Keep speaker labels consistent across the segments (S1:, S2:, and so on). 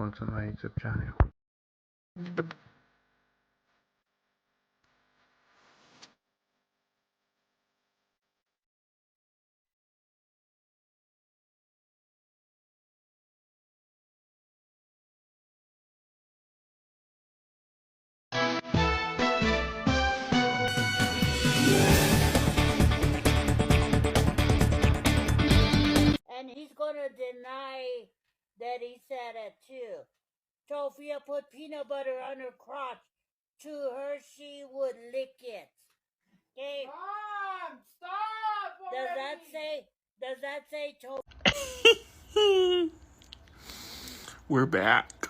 S1: welcome to my YouTube channel.
S2: And he's gonna deny that he said it too. Tophia put peanut butter on her crotch. To her, she would lick it. Okay.
S3: Mom, stop!
S2: Does that say Tophia?
S4: We're back.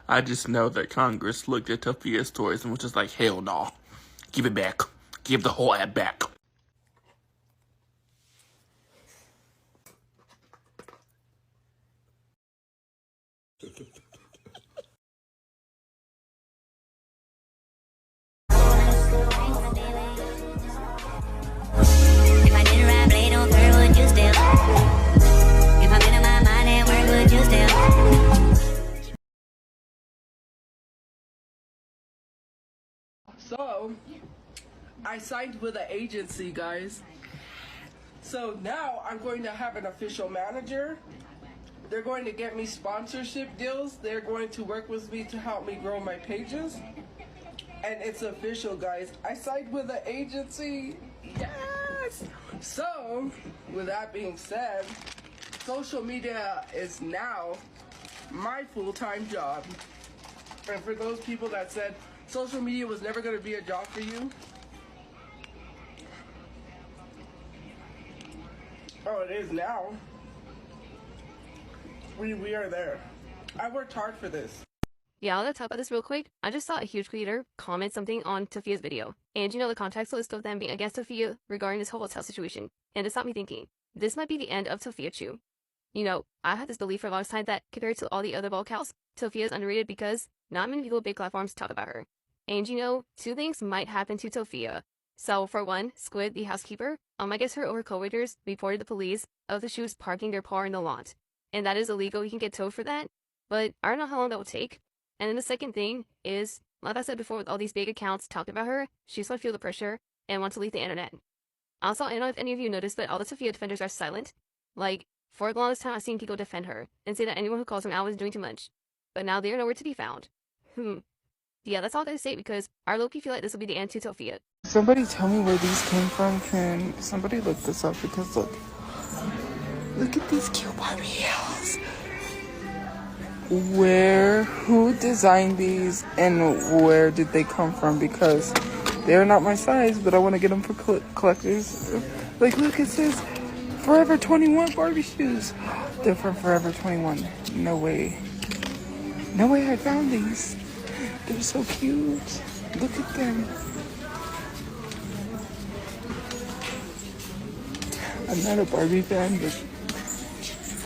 S4: I just know that Congress looked at Tophia's toys and was just like, hell no. Give it back. Give the whole ad back.
S3: So, I signed with an agency, guys. So now I'm going to have an official manager. They're going to get me sponsorship deals. They're going to work with me to help me grow my pages. And it's official, guys. I signed with an agency. Yes! So, with that being said, social media is now my full-time job. And for those people that said social media was never going to be a job for you, oh, it is now. We are there. I worked hard for this.
S5: Yeah, I'll talk about this real quick. I just saw a huge creator comment something on Tophia's video. And you know the context list of them being against Tophia regarding this whole hotel situation. And it stopped me thinking, this might be the end of Topiachu. You know, I had this belief for a long time that compared to all the other ball cows, Tophia is underrated because not many people with big platforms talk about her. And you know, two things might happen to Tophia. So for one, Squid, the housekeeper, I guess her or her co-workers reported the police of the shoes parking their car in the lot. And that is illegal, you can get towed for that. But I don't know how long that will take. And then the second thing is, like I said before, with all these big accounts talking about her, she's going to feel the pressure and want to leave the internet. Also, I don't know if any of you noticed, but all the Tophia defenders are silent. Like, for the longest time, I've seen people defend her and say that anyone who calls her out is doing too much. But now they are nowhere to be found. Yeah, that's all I gotta say because I low-key feel like this will be the end to Tophia.
S6: Somebody tell me where these came from. Can somebody look this up? Because look at these cute Barbie heels. Who designed these and where did they come from? Because they're not my size, but I want to get them for collectors. Like, look, it says Forever 21 Barbie shoes. They're from Forever 21. No way I found these. They're so cute. Look at them. I'm not a Barbie fan, but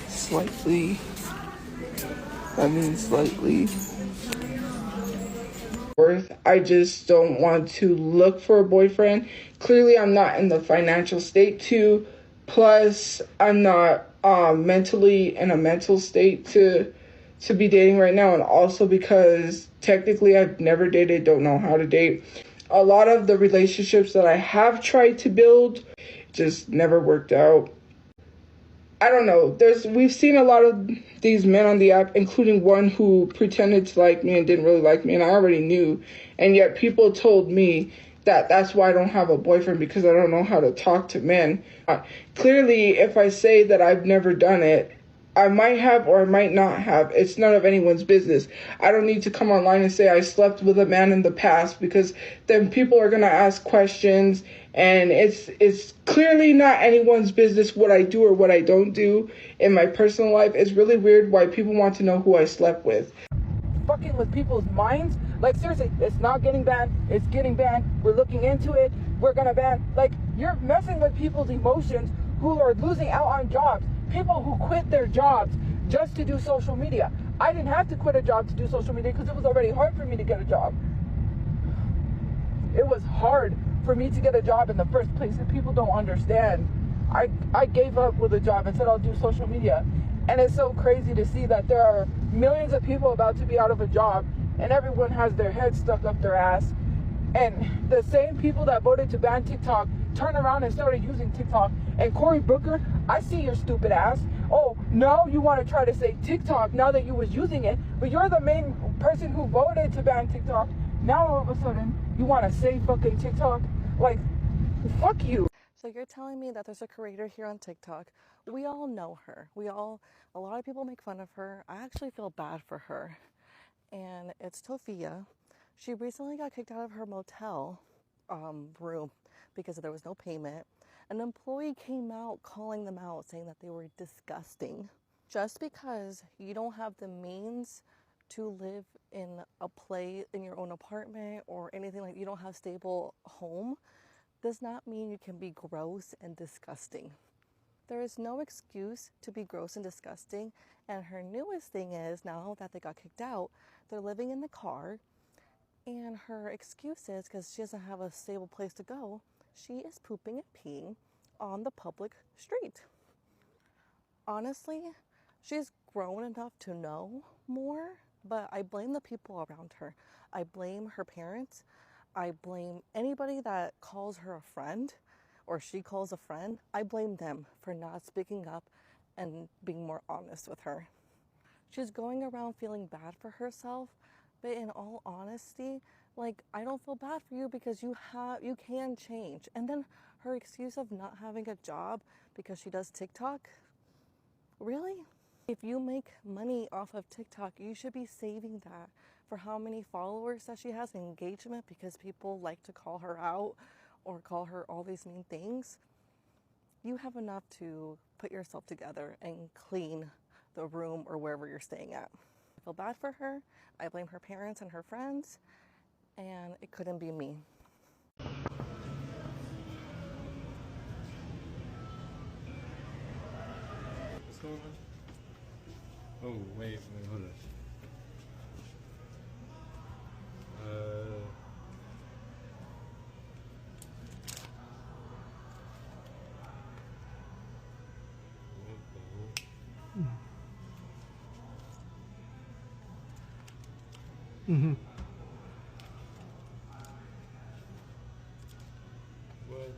S6: slightly. That means slightly. I just don't want to look for a boyfriend. Clearly, I'm not in the financial state to. Plus, I'm not mentally in a mental state to be dating right now. And also because technically I've never dated, don't know how to date. A lot of the relationships that I have tried to build just never worked out. I don't know. We've seen a lot of these men on the app, including one who pretended to like me and didn't really like me, and I already knew. And yet people told me that that's why I don't have a boyfriend, because I don't know how to talk to men. Clearly, if I say that I've never done it, I might have or I might not have. It's none of anyone's business. I don't need to come online and say I slept with a man in the past, because then people are going to ask questions, and it's clearly not anyone's business what I do or what I don't do in my personal life. It's really weird why people want to know who I slept with.
S3: Fucking with people's minds. Like, seriously, it's not getting banned. It's getting banned. We're looking into it. We're gonna ban. Like, you're messing with people's emotions who are losing out on jobs. People who quit their jobs just to do social media. I didn't have to quit a job to do social media because it was already hard for me to get a job. It was hard for me to get a job in the first place, and people don't understand.
S6: I gave up with a job and said I'll do social media. And it's so crazy to see that there are millions of people about to be out of a job and everyone has their head stuck up their ass. And the same people that voted to ban TikTok turned around and started using TikTok. And Cory Booker, I see your stupid ass. Oh, no, you want to try to say TikTok now that you was using it, but you're the main person who voted to ban TikTok. Now all of a sudden, you want to say fucking TikTok? Like, fuck you.
S1: So you're telling me that there's a creator here on TikTok. We all know her. A lot of people make fun of her. I actually feel bad for her. And it's Tophia. She recently got kicked out of her motel room because there was no payment. An employee came out calling them out, saying that they were disgusting. Just because you don't have the means to live in your own apartment or anything, like you don't have stable home, does not mean you can be gross and disgusting. There is no excuse to be gross and disgusting. And her newest thing is, now that they got kicked out, they're living in the car. And her excuse is, because she doesn't have a stable place to go, she is pooping and peeing on the public street. Honestly, she's grown enough to know more, but I blame the people around her. I blame her parents. I blame anybody that calls her a friend or she calls a friend. I blame them for not speaking up and being more honest with her. She's going around feeling bad for herself, but in all honesty, like, I don't feel bad for you because you can change. And then her excuse of not having a job because she does TikTok, really? If you make money off of TikTok, you should be saving that for how many followers that she has, engagement, because people like to call her out or call her all these mean things. You have enough to put yourself together and clean the room or wherever you're staying at. I feel bad for her. I blame her parents and her friends, and it couldn't be me.
S7: What's going on? Oh, wait, hold on.
S8: Mm-hmm.
S7: What?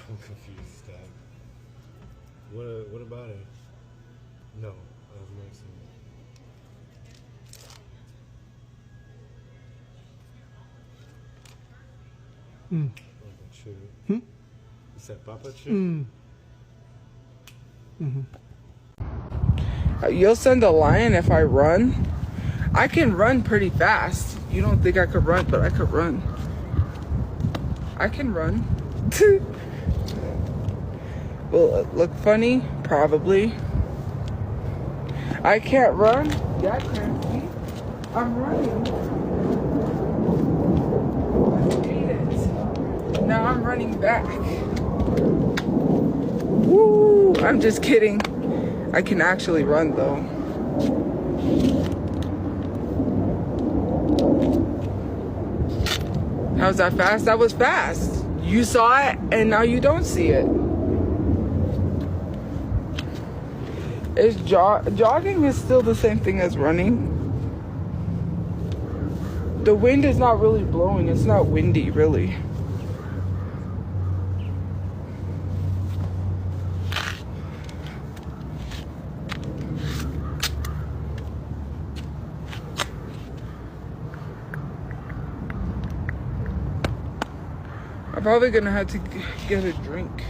S7: I'm confused, Dad. What about it? No, I've never seen it. Topiachu.
S8: Hmm?
S7: You said Topiachu?
S8: Mm. Mm-hmm.
S6: You'll send a lion if I run? I can run pretty fast. You don't think I could run, but I could run. I can run. Will it look funny? Probably. I can't run. Yeah, I can. See? I'm running. I made it. Now I'm running back. Woo! I'm just kidding. I can actually run though. How's that fast? That was fast. You saw it and now you don't see it. Is jogging is still the same thing as running. The wind is not really blowing. It's not windy, really. I'm probably gonna have to get a drink.